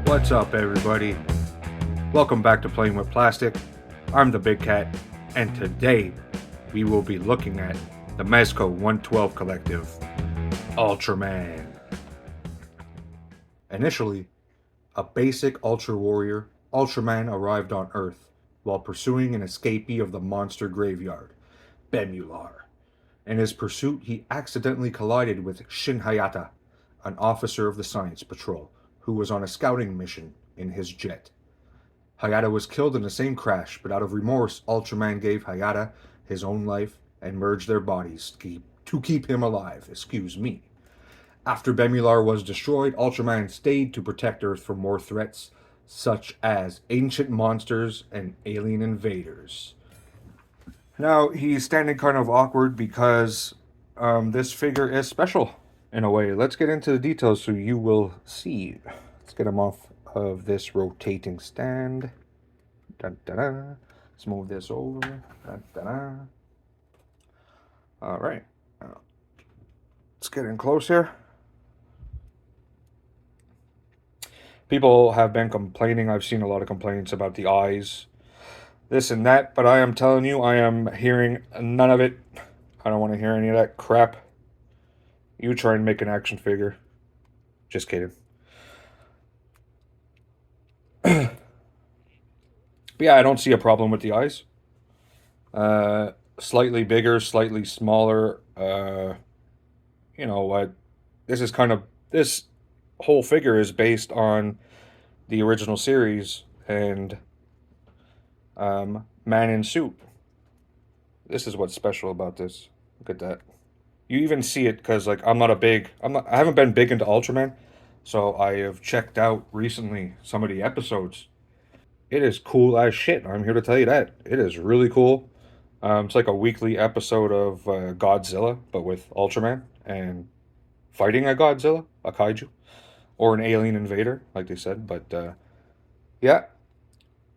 What's up, everybody? Welcome back to Playing with Plastic. I'm the Big Cat, and today we will be looking at the Mezco 112 Collective Ultraman. Initially, a basic Ultra Warrior, Ultraman arrived on Earth while pursuing an escapee of the monster graveyard, Bemular. In his pursuit, he accidentally collided with Shin Hayata, an officer of the Science Patrol, who was on a scouting mission in his jet. Hayata was killed in the same crash, but out of remorse, Ultraman gave Hayata his own life and merged their bodies to keep him alive. Excuse me. After Bemular was destroyed, Ultraman stayed to protect Earth from more threats, such as ancient monsters and alien invaders. Now, he's standing kind of awkward because this figure is special in a way. Let's get into the details so you will see. Let's get him off of this rotating stand. Dun, dun, dun. Let's move this over. Dun, dun, dun. All right. Let's get in close here. People have been complaining. I've seen a lot of complaints about the eyes, this and that, but I am telling you, I am hearing none of it. I don't want to hear any of that crap. You try and make an action figure. Just kidding. But yeah, I don't see a problem with the eyes. Slightly bigger, slightly smaller. You know what? This whole figure is based on the original series and Man in Suit. This is what's special about this. Look at that. You even see it because like I haven't been big into Ultraman, so I have checked out recently some of the episodes. It is cool as shit. I'm here to tell you that it is really cool. It's like a weekly episode of Godzilla, but with Ultraman and fighting a Godzilla, a kaiju, or an alien invader, like they said. But yeah,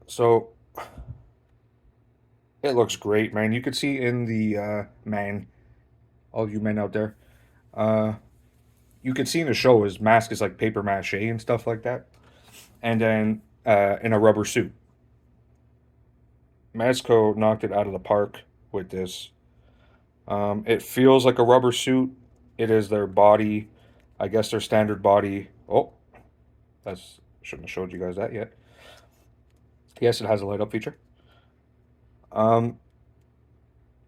so it looks great, man. You could see in the all you men out there, uh, you could see in the show his mask is like paper mache and stuff like that, and then in a rubber suit. Mezco knocked it out of the park with this. It feels like a rubber suit. It is their body, I guess their standard body. Oh, that's shouldn't have showed you guys that yet. Yes, it has a light up feature. Um,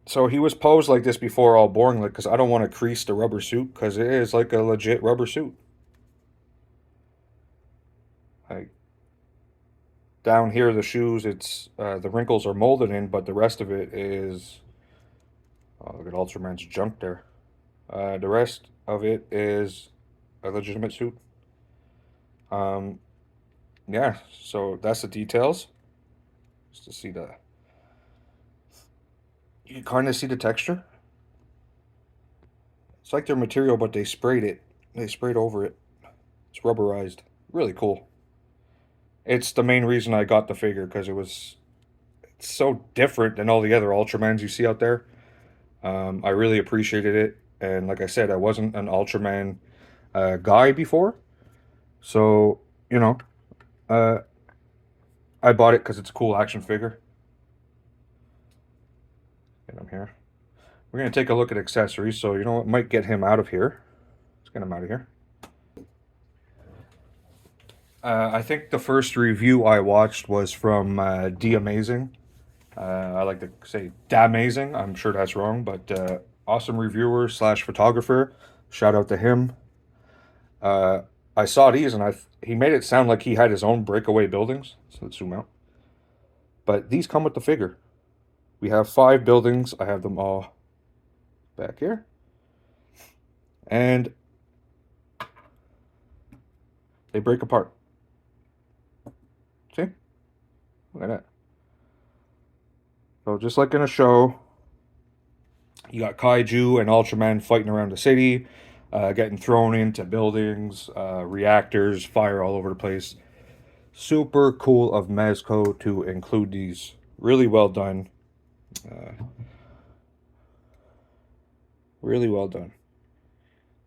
so he was posed like this before, all boring, like because I don't want to crease the rubber suit because it is like a legit rubber suit. Like down here, the shoes, it's the wrinkles are molded in, but the rest of it is. Oh, look at Ultraman's junk there. The rest of it is a legitimate suit. Um, yeah, so that's the details. Just to see the, you can kind of see the texture. It's like their material, but they sprayed it. They sprayed over it. It's rubberized. Really cool. It's the main reason I got the figure because it's so different than all the other Ultramans you see out there. I really appreciated it, and like I said, I wasn't an Ultraman guy before, so you know, uh, I bought it because it's a cool action figure. Get him here. We're gonna take a look at accessories, so you know what might get him out of here. Let's get him out of here. I think the first review I watched was from D Amazing. I like to say Damazing. I'm sure that's wrong, but awesome reviewer slash photographer. Shout out to him. Uh, I saw these and he made it sound like he had his own breakaway buildings. So let's zoom out. But these come with the figure. We have 5 buildings. I have them all back here. And they break apart. See? Look at that. So just like in a show, you got Kaiju and Ultraman fighting around the city, getting thrown into buildings, reactors, fire all over the place. Super cool of Mezco to include these. Really well done. Uh, really well done.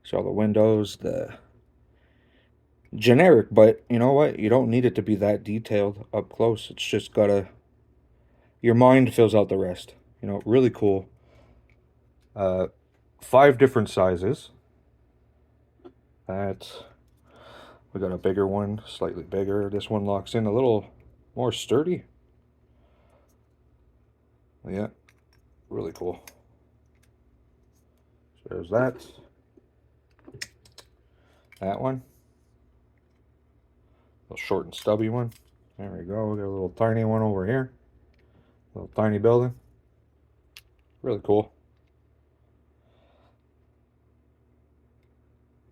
So all the windows, the Generic, but you know what? You don't need it to be that detailed up close. It's just gotta, your mind fills out the rest. You know, really cool. Uh, 5 different sizes. That we got a bigger one, slightly bigger. This one locks in a little more sturdy. Yeah, really cool. So there's that. That one. A short and stubby one. There we go. We got a little tiny one over here. Little tiny building. Really cool.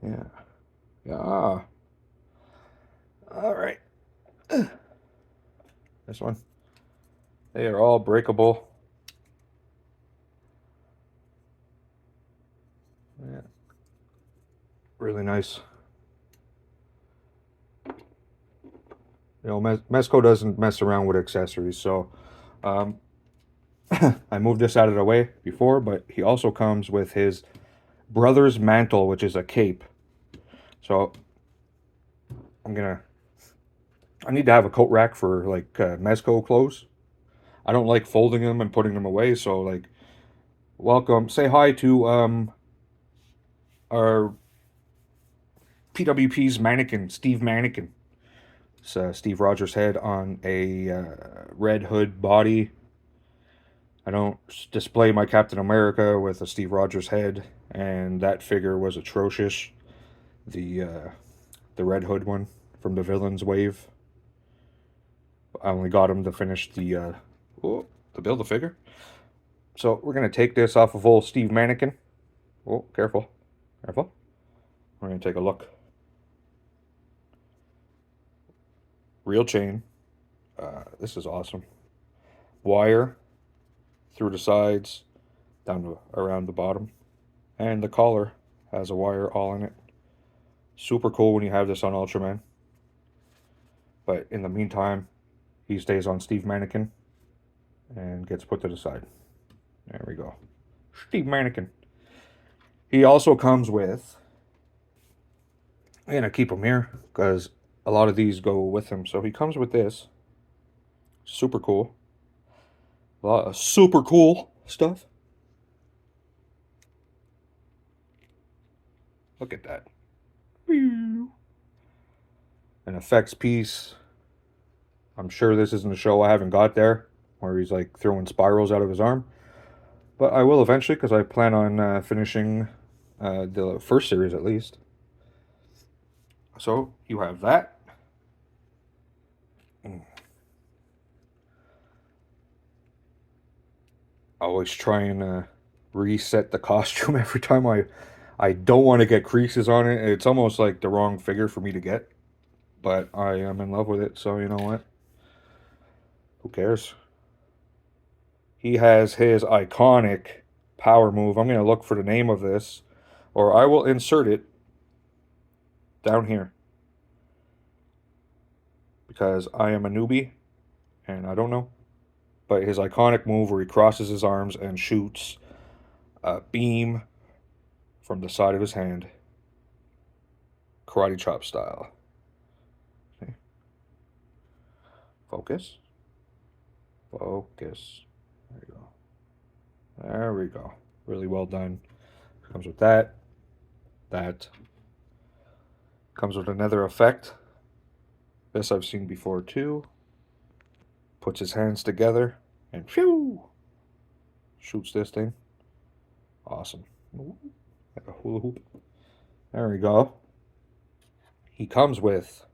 Yeah. Yeah. All right. This one. They are all breakable. Yeah. Really nice. You know, Mezco doesn't mess around with accessories, so um, I moved this out of the way before, but he also comes with his brother's mantle, which is a cape. So I'm gonna. I need to have a coat rack for like Mezco clothes. I don't like folding them and putting them away, so like, welcome. Say hi to our PWP's mannequin, Steve Mannequin. It's Steve Rogers' head on a red hood body. I don't display my Captain America with a Steve Rogers head, and that figure was atrocious. The uh, the Red Hood one from the Villains Wave. I only got him to finish to build the figure. So we're gonna take this off of old Steve Mannequin. Oh, careful, careful. We're gonna take a look. Real chain. This is awesome. Wire through the sides, down to around the bottom, and the collar has a wire all in it. Super cool when you have this on Ultraman. But in the meantime, he stays on Steve Mannequin and gets put to the side. There we go. Steve Mannequin. He also comes with. I'm gonna keep him here because a lot of these go with him. So he comes with this. Super cool. A lot of super cool stuff. Look at that. An effects piece. I'm sure this isn't a show I haven't got there where he's like throwing spirals out of his arm. But I will eventually because I plan on finishing the first series at least. So you have that. Always try and reset the costume every time I don't want to get creases on it. It's almost like the wrong figure for me to get, but I am in love with it, so you know what? Who cares? He has his iconic power move. I'm going to look for the name of this, or I will insert it down here because I am a newbie and I don't know. But his iconic move where he crosses his arms and shoots a beam from the side of his hand, karate chop style. Okay. Focus. Focus. There you go. There we go. Really well done. Comes with that. That. Comes with another effect. This I've seen before too. Puts his hands together and phew! Shoots this thing. Awesome. Like a hula hoop. There we go. He comes with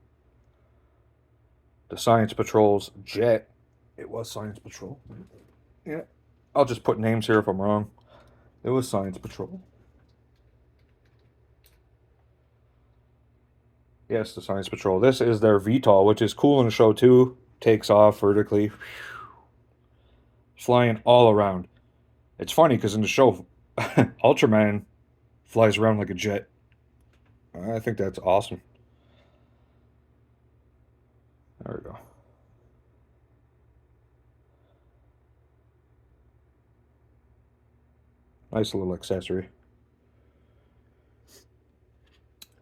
the Science Patrol's jet. It was Science Patrol. Yeah. I'll just put names here if I'm wrong. It was Science Patrol. Yes, the Science Patrol. This is their VTOL, which is cool in the show too. Takes off vertically, flying all around. It's funny because in the show, Ultraman flies around like a jet. I think that's awesome. There we go. Nice little accessory.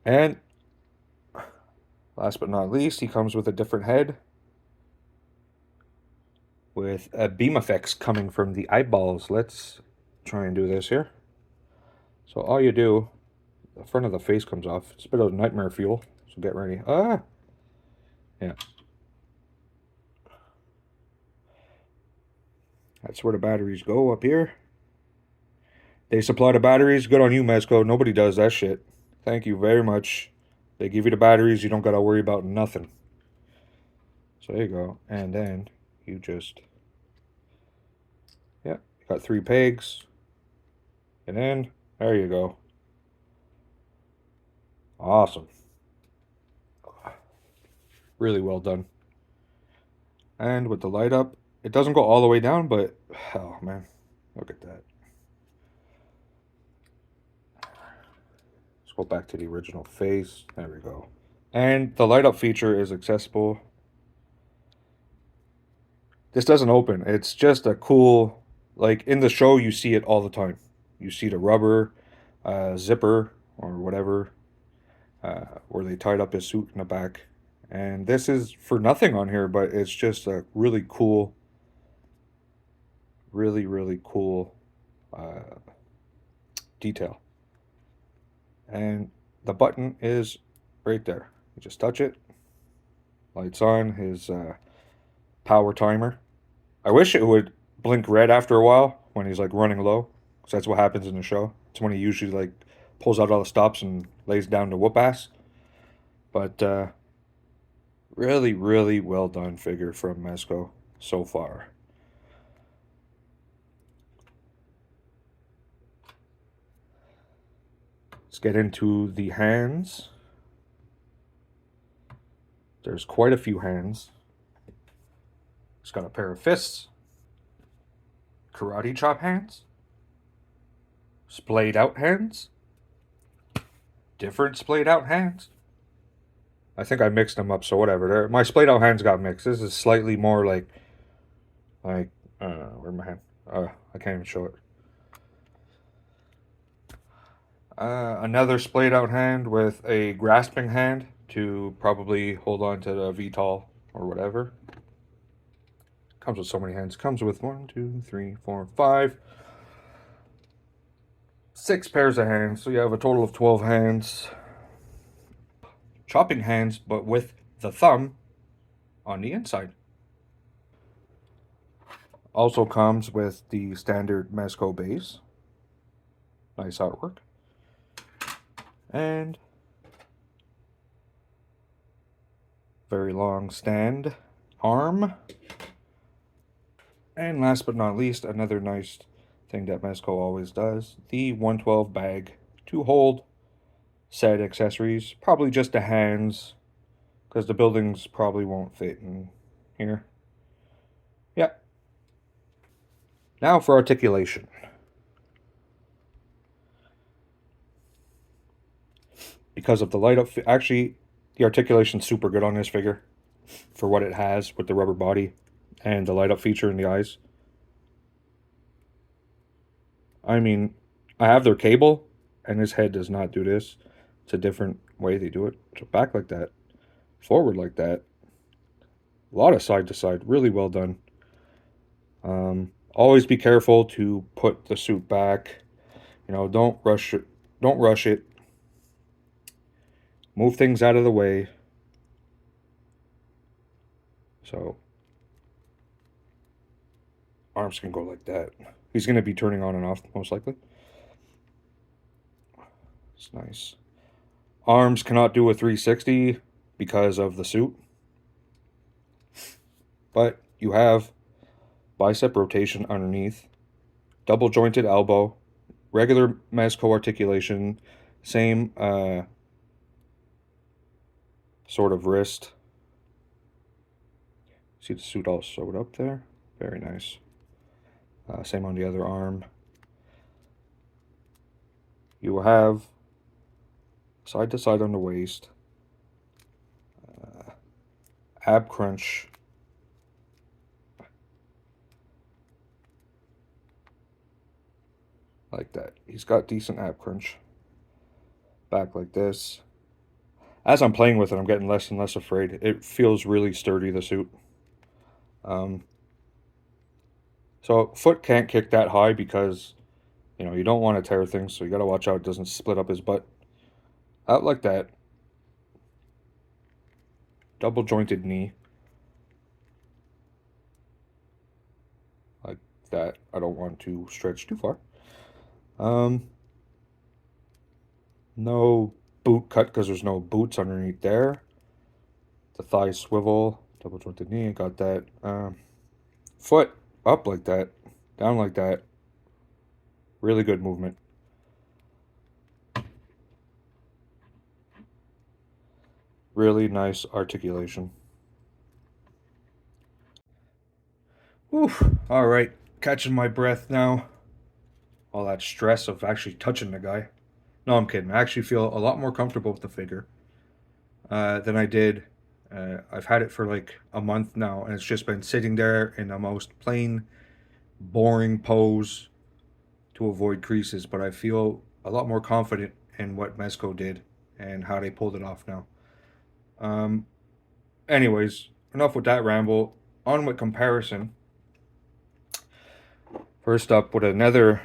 And Last but not least, he comes with a different head with beam effects coming from the eyeballs. Let's try and do this here. So all you do, the front of the face comes off. It's a bit of nightmare fuel, so get ready. Ah! Yeah. That's where the batteries go, up here. They supply the batteries. Good on you, Mezco. Nobody does that shit. Thank you very much. They give you the batteries. You don't got to worry about nothing. So there you go. And then you just... Yeah, you got 3 pegs. And then, there you go. Awesome. Really well done. And with the light up, it doesn't go all the way down, but... Oh, man. Look at that. Let's go back to the original face. There we go. And the light up feature is accessible. This doesn't open. It's just a cool, like in the show, you see it all the time. You see the rubber zipper or whatever where they tied up his suit in the back. And this is for nothing on here, but it's just a really cool, really cool detail. And the button is right there. You just touch it. Lights on. His power timer. I wish it would blink red after a while when he's like running low, because that's what happens in the show. It's when he usually like pulls out all the stops and lays down to whoop ass. But really well done figure from Mezco so far. Let's get into the hands. There's quite a few hands. He's got a pair of fists, karate chop hands, splayed out hands, different splayed out hands. I think I mixed them up, so whatever. My splayed out hands got mixed. This is slightly more like where's my hand? I can't even show it. Another splayed out hand with a grasping hand to probably hold on to the VTOL or whatever. Comes with so many hands. Comes with 1, 2, 3, 4, 5, 6 pairs of hands. So you have a total of 12 hands. Chopping hands, but with the thumb on the inside. Also comes with the standard Mezco base. Nice artwork. And very long stand arm. And last but not least, another nice thing that Mezco always does, the 112 bag to hold said accessories. Probably just the hands, because the buildings probably won't fit in here. Yeah. Now for articulation. Because of the light up, actually, the articulation's super good on this figure for what it has with the rubber body and the light up feature in the eyes. I mean, I have their cable, and his head does not do this. It's a different way they do it. So back like that, forward like that. A lot of side to side, really well done. Always be careful to put the suit back. You know, don't rush it. Don't rush it. Move things out of the way. So arms can go like that. He's going to be turning on and off most likely. It's nice. Arms cannot do a 360 because of the suit. But you have bicep rotation underneath, double jointed elbow, regular Mezco articulation, same sort of wrist. See the suit all sewed up there? Very nice. Same on the other arm. You will have side to side on the waist, ab crunch, like that. He's got decent ab crunch. Back like this. As I'm playing with it, I'm getting less and less afraid. It feels really sturdy, the suit. Um, so foot can't kick that high because, you don't want to tear things, so you got to watch out it doesn't split up his butt. Out like that. Double jointed knee. Like that. I don't want to stretch too far. No boot cut because there's no boots underneath there. The thigh swivel. Double jointed knee. Got that. Foot up like that. Down like that. Really good movement. Really nice articulation. Whew. All right. Catching my breath now. All that stress of actually touching the guy. No, I'm kidding. I actually feel a lot more comfortable with the figure than I did. I've had it for like a month now, and it's just been sitting there in the most plain, boring pose to avoid creases. But I feel a lot more confident in what Mezco did and how they pulled it off now. Um, anyways, enough with that ramble. On with comparison. First up with another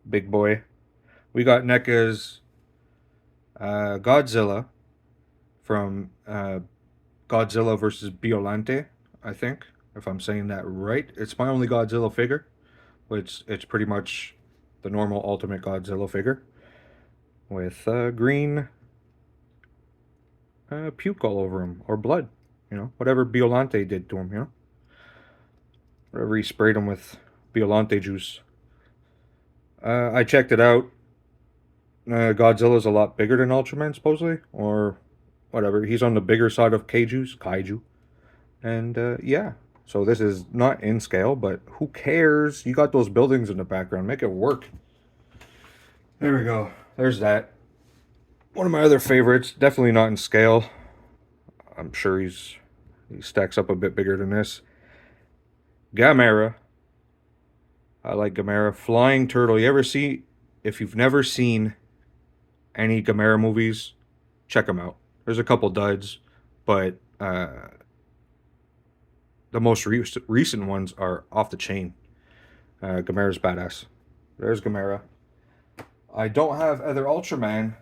big boy, we got NECA's Godzilla from Godzilla versus Biolante, I think, if I'm saying that right. It's my only Godzilla figure, which it's pretty much the normal Ultimate Godzilla figure with green puke all over him, or blood, whatever Biolante did to him, whatever he sprayed him with Biolante juice. I checked it out. Godzilla's a lot bigger than Ultraman, supposedly, or whatever. He's on the bigger side of kaiju. And yeah, so this is not in scale, but who cares? You got those buildings in the background. Make it work. There we go. There's that. One of my other favorites. Definitely not in scale. I'm sure he stacks up a bit bigger than this. Gamera. I like Gamera. Flying Turtle. You ever see... If you've never seen any Gamera movies, check them out. There's a couple duds, but the most recent ones are off the chain. Gamera's badass. There's Gamera. I don't have other Ultraman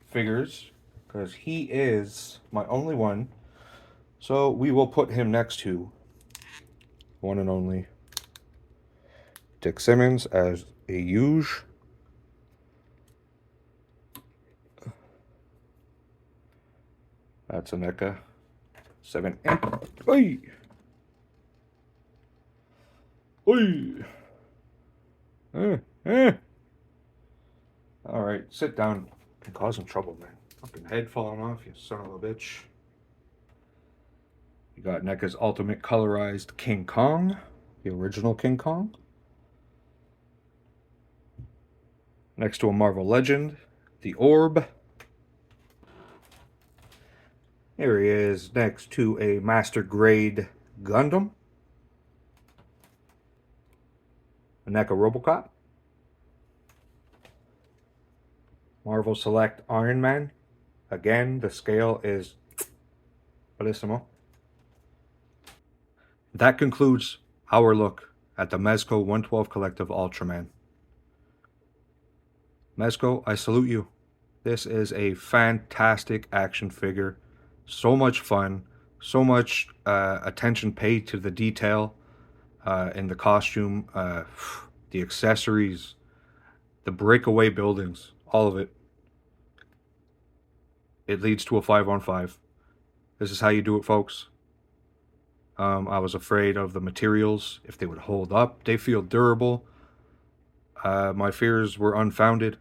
figures because he is my only one. So we will put him next to one and only Dick Simmons as a huge. That's a NECA 7M. Oi! Oi! Alright, sit down. Can cause some trouble, man. Fucking head falling off, you son of a bitch. You got NECA's Ultimate Colorized King Kong. The original King Kong. Next to a Marvel Legend. The Orb. Here he is next to a Master Grade Gundam. A NECA Robocop. Marvel Select Iron Man. Again, the scale is bellissimo. That concludes our look at the Mezco 112 Collective Ultraman. Mezco, I salute you. This is a fantastic action figure. So much fun. So much attention paid to the detail in the costume, the accessories, the breakaway buildings, all of it. It leads to a 5-on-5. This is how you do it, folks. I was afraid of the materials, if they would hold up. They feel durable. My fears were unfounded.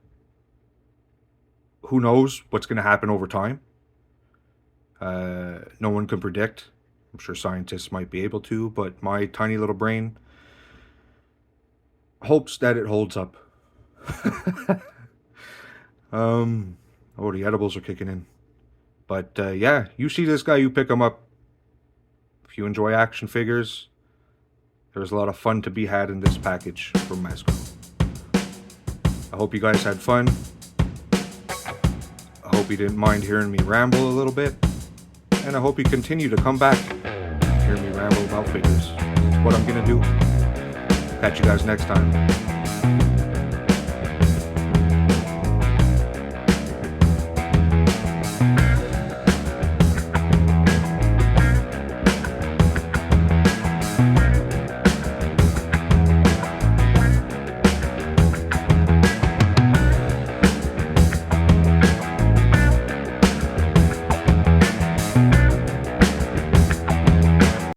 Who knows what's going to happen over time? No one can predict. I'm sure scientists might be able to, but my tiny little brain hopes that it holds up. Oh, the edibles are kicking in. But yeah, you see this guy, you pick him up. If you enjoy action figures, there's a lot of fun to be had in this package from Mezco. I hope you guys had fun. I Hope you didn't mind hearing me ramble a little bit, and I hope you continue to come back and hear me ramble about figures. What I'm gonna do. Catch you guys next time.